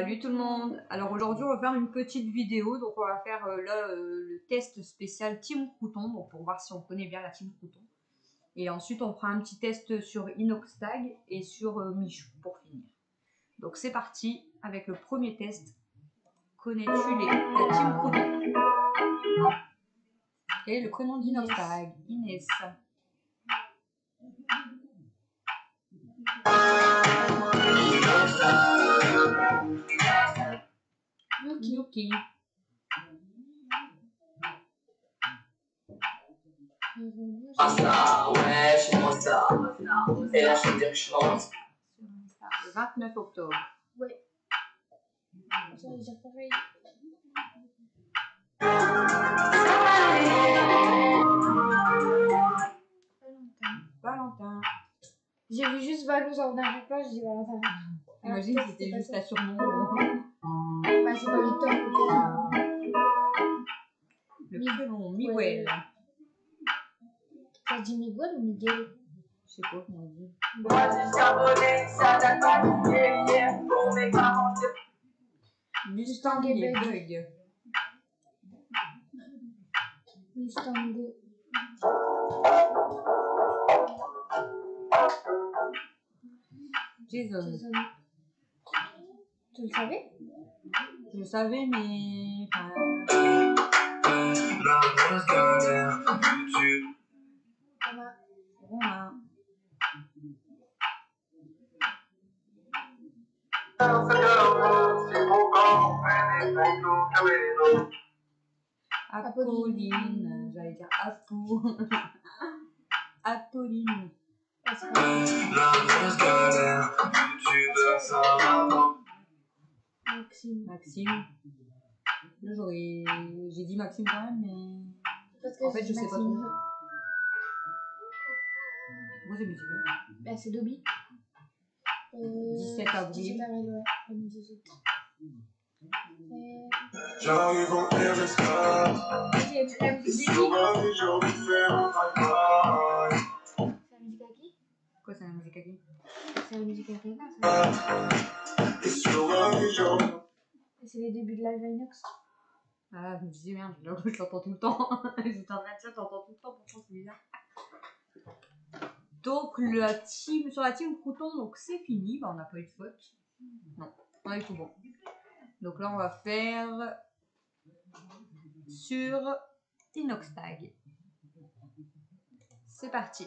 Salut tout le monde. Alors aujourd'hui on va faire une petite vidéo, donc on va faire le test spécial Team Crouton, donc pour voir si on connaît bien la Team Crouton. Et ensuite on fera un petit test sur Inoxtag et sur Michou pour finir. Donc c'est parti avec le premier test. Connais-tu la Team Crouton? Et le prénom d'Inoxtag, Inès. Yuki. Ça, ouais, chez moi ça. Et là, je veux dire que je chante. Le 29 octobre. Ouais. Ça veut dire pareil. Valentin. J'ai vu juste Valou en arrière-plan, je dis Valentin. Imagine si c'était juste un surnom. Bah, c'est pas Victor. Le prénom, Miguel. Ça dit Miguel ou Miguel? Je sais pas comment on dit. Mustang et Bug. Mustango. Jason. Tu le savais? Je le savais, mais. Romain. Apolline. J'allais dire Apou. Apolline. Maxime. J'ai dit Maxime quand même, mais. Parce que en fait, je sais pas trop. Moi, c'est musique. Bah, c'est Dobby. 17 avril. 17 avril, ouais. 2018. J'arrive en RSK. C'est la musique à qui? Quoi, c'est la musique à qui? C'est la musique à quelqu'un, ça. C'est les débuts de Live Inox. Ah, je me disais, merde, je l'entends tout le temps. J'étais en train de dire, je l'entends tout le temps, pourtant c'est bizarre. Donc, sur la team Crouton, donc c'est fini. Bah, on n'a pas eu de faute. Non, on a eu tout bon. Donc là, on va faire sur Inoxtag. C'est parti.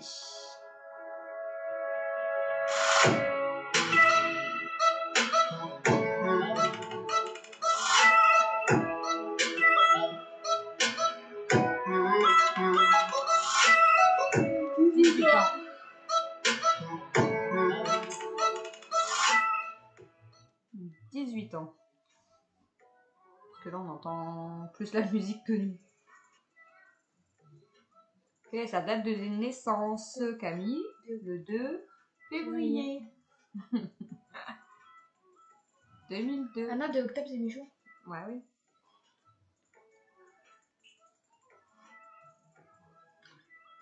« 18 ans. Parce que là, on entend plus la musique que nous. Ok, sa date de naissance, Camille, le 2 février 2002. Ah non, de octobre, c'est Michou. Ouais, oui.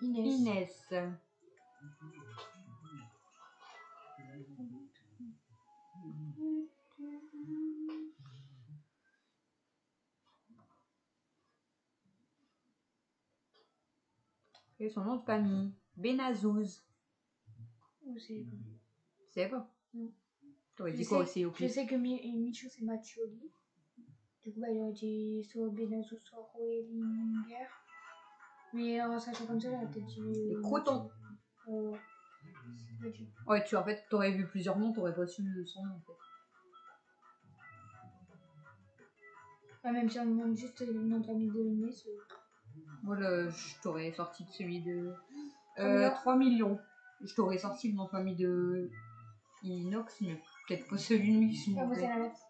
Inès. Et son nom de famille, Benazouz. C'est pas. T'aurais dit quoi aussi au Je pire? sais que Michou, c'est Mathioli. Du coup, bah, il aurait dit soit Benazouz, soit Roelinger. Mais en sachant comme ça, j'aurais peut-être dit. Le Crouton. Ouais, en fait, t'aurais vu plusieurs noms, t'aurais pas su son nom en fait. Ouais, même si on demande juste le nom de famille de Inès. Moi, je t'aurais sorti celui de 3 millions. Je t'aurais sorti le nom de famille de Inox, mais peut-être pas celui de Michou. Ouais, moi, c'est l'inverse.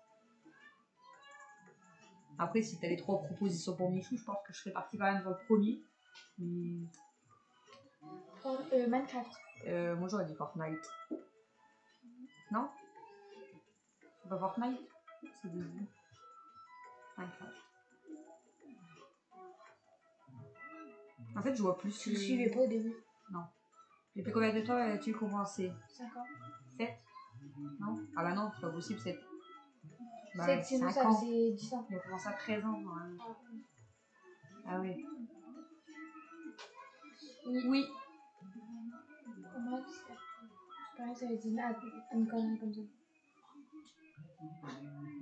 Après, si t'as les 3 propositions pour Michou, je pense que je serais partie quand même dans le premier. Mais... Minecraft. moi, j'aurais dit Fortnite. Non? C'est pas Fortnite? C'est Minecraft. En fait, je vois plus. Tu le suivais pas au début? Non. Depuis combien de temps as-tu commencé? 5 ans. 7? Non? Ah bah non, c'est pas possible, 7. Bah, C'est que sinon 5 ça ans. faisait 10 ans. Il a commencé à 13 ans. Normalement. Ah oui. Oui. Comment c'est pareil, ça va être une connerie comme ça.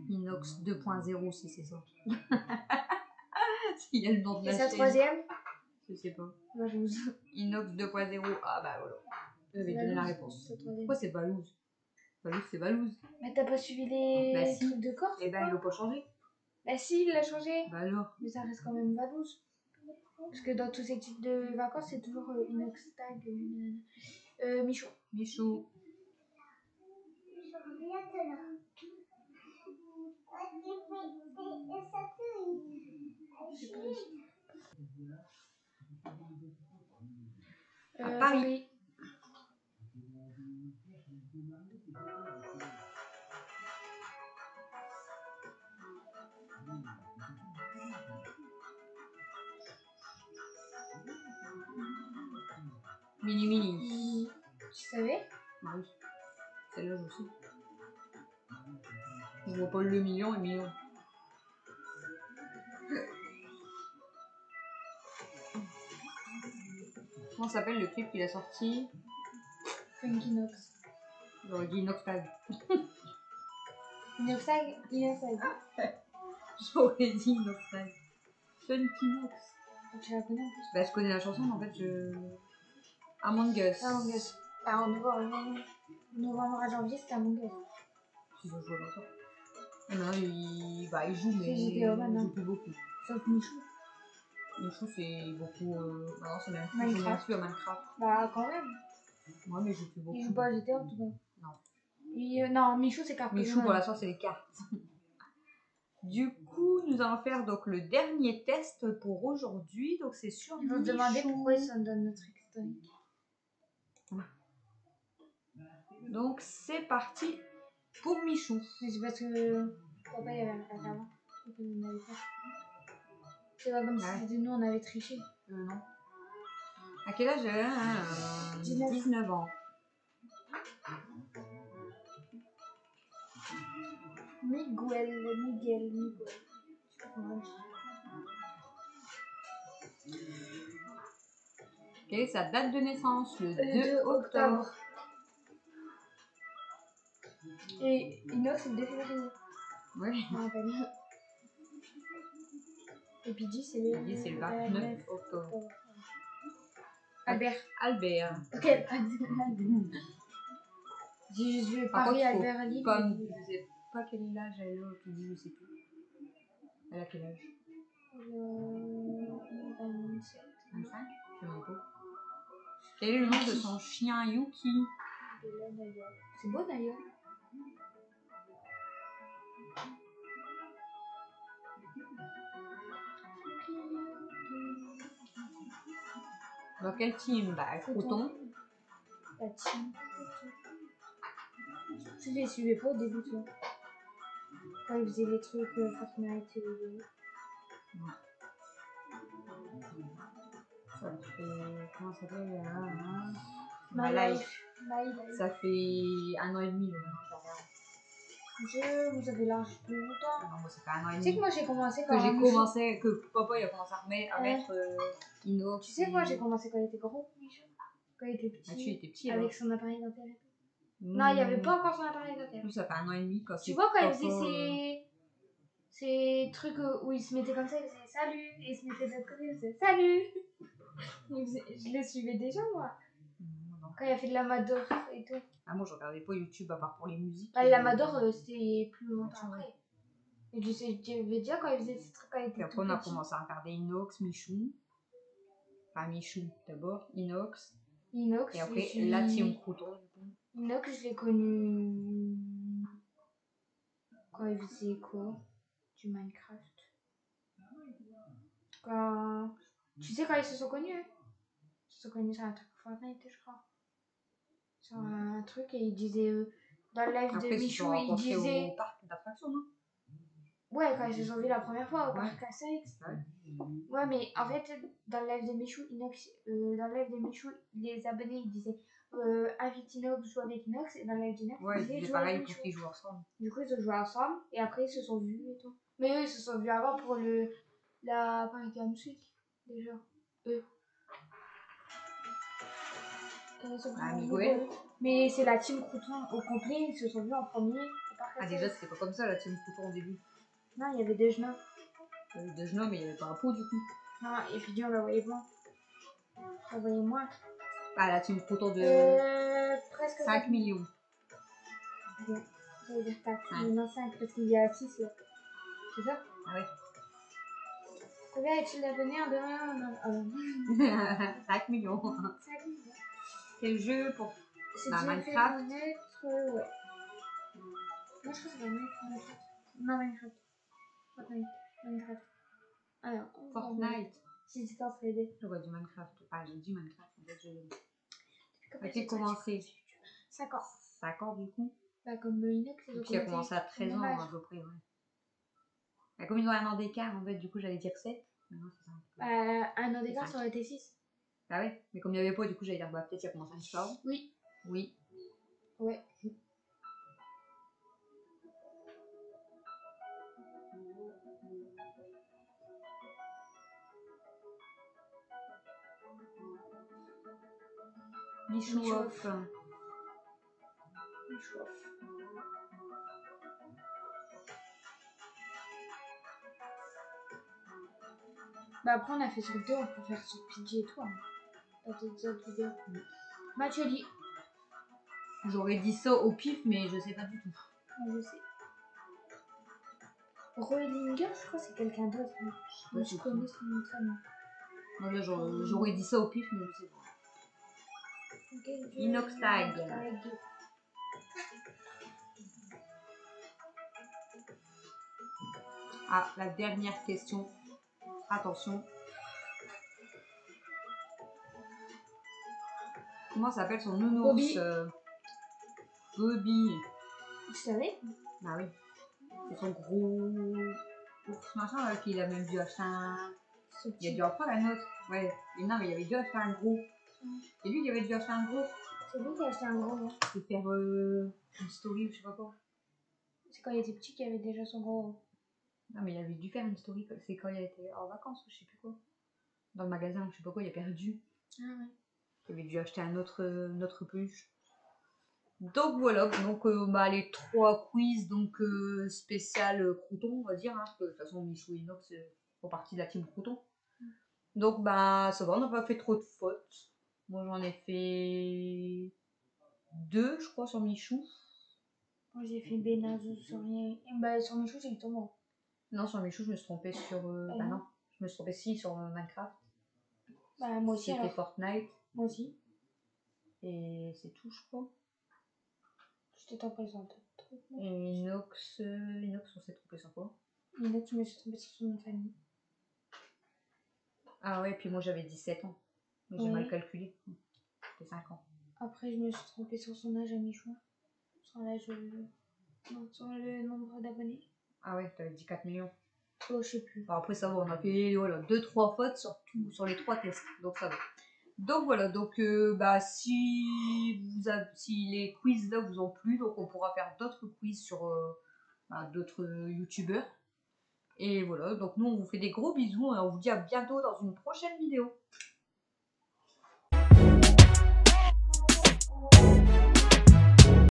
Inox 2.0 si c'est ça. S'il y a le nom de Et la sa chaîne. troisième Je sais pas. Balouz. Inox 2.0. Ah bah voilà. Je vais donner la réponse. Sa troisième. Pourquoi c'est Balouz? Balouz c'est Balouz. Mais t'as pas suivi les Bah, si. trucs de Corse Eh ben ils l'ont pas changé. Bah si, il l'a changé. Bah alors. Mais ça reste quand même Balouz. Parce que dans tous ces types de vacances, c'est toujours Inox Tag. Michou. Michou. À Paris. Mini mini. Tu savais? Bah oui. Celle-là je sais. Je vois pas le million et million. Comment s'appelle le clip qu'il a sorti? Frank Inox. J'aurais dit Inox Tag. Inox Tag? Inox Tag. J'aurais dit Inox Tag. Funky Inox. Tu la connais en plus? Bah je connais la chanson mais en fait je... Among Us. Among Us. Bah, en novembre à janvier, c'était Among Us. Si je joue longtemps. Et maintenant il joue mais C'est il GTA, joue plus beaucoup. Sauf Michou. Michou c'est beaucoup... Non c'est même plus. Minecraft. Plus à Minecraft. Bah quand même. Moi mais je joue plus beaucoup. Il joue pas à GTA en tout cas. Non. Non, Michou c'est cartes. Michou pour l'instant c'est les cartes. Du coup, nous allons faire donc le dernier test pour aujourd'hui. Donc c'est sur Je me demandais pourquoi ils s'en donnent notre historique. Donc c'est parti pour Michou. Mais c'est parce que papa il avait un carte avant. Donc on n'avait pas. C'est pas comme si c'était nous, on avait triché. Non. À quel âge elle 19 ans. Miguel. Quelle est sa date de naissance? Le 2 2 octobre. Et Inox c'est le 2 février. Oui. Je me rappelle. Et Pidgey c'est le 29 octobre. Albert. Ok, J'ai juste vu par Paris, contre, Albert, Lille. Comme je sais pas quel est l'âge elle a, Pidgey, je sais plus. Elle a quel âge? 27. 25? Je sais même pas. Quel est le nom de son chien Yuki? C'est beau d'ailleurs. Dans quel team? Bah, Crouton. La team. Je les suivais pas au début, tu vois. Quand ils faisaient les trucs Fortnite et Ça fait... Comment ça s'appelle My Life. Ça fait 1 an et demi maintenant que je regarde. Vous avez l'âge plus longtemps. Non, moi ça fait 1 an et Tu sais demi. que moi j'ai commencé quand Que papa il a commencé à mettre Inox. Tu sais que moi j'ai commencé quand il était gros, Michou. Quand il était petit. Ah, tu étais petit avec alors. son appareil dentaire et tout. Non, il n'y avait pas encore son appareil dentaire. Ça fait 1 an et demi quand tu vois quand il faisait ces trucs où il se mettait comme ça, il faisait salut, et il se mettait de l'autre côté, il faisait salut. Je le suivais déjà moi. Non. Quand il a fait de l'Amador et tout. Ah, moi je regardais pas YouTube à part pour les musiques. Bah, l'Amador c'était plus longtemps après. Et je savais déjà quand il faisait ces trucs quand il était et après on a commencé à regarder Inox, Michou. Enfin Michou d'abord, Inox. Et après la team Crouton du coup. Inox je l'ai connu quand il faisait quoi? Du Minecraft. Quand... Tu sais quand ils se sont connus hein? Ils se sont connus sur un truc Fortnite je crois. Sur un truc et ils disaient dans le live après, de Michou ils disaient... au parc d'attractions non? Ouais quand ils se sont vus la première fois au parc Astérix. Ouais. Ouais mais en fait dans le live de Michou, dans le live de Michou les abonnés ils disaient invite Inox, joue avec Inox, et dans la Inox, Ouais, ils c'est jouent pareil avec pour Michou. qu'ils jouent ensemble. Du coup, ils ont joué ensemble, et après, ils se sont vus et tout. Mais eux, ils se sont vus avant pour la Paris Games Week, déjà. Eux. Ils sont Ah, vraiment Miguel. beaux. Mais c'est la team Crouton au complet, ils se sont vus en premier. et par Ah, cassé. déjà, c'était pas comme ça la team Crouton au début. Non, il y avait des genoux. Il y avait deux genoux, mais il n'y avait pas un pot du coup. Non, et puis on la voyait moins. On la voyait moins. Ah, la team Crouton de Presque 5 millions. Ok, ça veut dire 4. Ouais. Mais non, 5 parce qu'il y a 6 là. C'est ça? Ah ouais. Combien est-il d'abonnés en 2001? 5 millions. 5 millions. Quel jeu pour C'est bah, fait Minecraft. connaître, ouais. Moi je crois que c'est pas Minecraft. Non, Minecraft. Pas Minecraft. Alors, Fortnite. Si c'était en 3D. J'aurais dit Minecraft. Ah, j'ai dit Minecraft. En fait, j'ai Comment fait commencer 5 ans. 5 ans du coup. Bah, comme Inox, Et puis, il a commencé à 13 ans à peu près. Ouais. Bah, comme ils ont un an d'écart, en fait, du coup, j'allais dire 7. Mais non, c'est ça. Un an d'écart, ça aurait été 6. Ah ouais. Mais comme il n'y avait pas, du coup, j'allais dire bah, peut-être il a commencé un petit peu avant. Oui. Oui. Ouais. Michou off. Bah après on a fait sur vidéo, on peut faire sur PG et tout, hein, dans d'autres autres vidéos. Mathieu dit, J'aurais dit ça au pif, mais je sais pas du tout. je sais. Roelinger, je crois que c'est quelqu'un d'autre. Mais Ouais, je connais son nom de famille. Non, là, j'aurais dit ça au pif, mais je sais pas. Okay, Inoxtag. Ah, la dernière question. Attention. Comment s'appelle son nounours? Bobby. Bobby. Tu savais? Bah oui. C'est son gros ours machin là, qu'il a même dû acheter un. Il a dû en prendre un autre. Ouais. Et non, mais il avait dû acheter un gros. C'est lui qui avait dû acheter un gros. C'est lui qui a acheté un gros, non? Et faire une story ou je sais pas quoi. C'est quand il était petit qu'il avait déjà son gros. Non, mais il avait dû faire une story. C'est quand il a été en vacances ou je sais plus quoi. Dans le magasin, je sais pas quoi, il a perdu. Ah ouais. Il avait dû acheter un autre peluche. Donc voilà, donc bah, les 3 quiz donc spécial Crouton, on va dire, hein, parce que de toute façon Michou et Inox font partie de la team Crouton. Donc bah ça va, on n'a pas fait trop de fautes. Moi j'en ai fait 2 je crois sur Michou. Moi j'ai fait Benazo sur rien. Bah sur Michou j'ai eu ton nom. Non, sur Michou je me suis trompée sur... bah non, je me suis trompée si sur Minecraft. Bah moi aussi c'était alors. Fortnite. Moi aussi. Et c'est tout je crois. Je t'ai trompée sur un truc. Et Inox, on s'est trompé sur quoi? Inox, je me suis trompée sur son nom de famille. Ah ouais, puis moi j'avais 17 ans. Mais j'ai mal calculé. C'était 5 ans. Après, je me suis trompée sur son âge à Michou. Sur l'âge. Non, sur le nombre d'abonnés. Ah ouais, t'avais dit 4 millions. Oh, je sais plus. Alors après, ça va, on a fait voilà, 2-3 fautes sur les 3 tests. Donc ça va. Donc voilà, donc bah, si les quiz là vous ont plu, donc on pourra faire d'autres quiz sur bah, d'autres youtubeurs. Et voilà, donc nous on vous fait des gros bisous et on vous dit à bientôt dans une prochaine vidéo.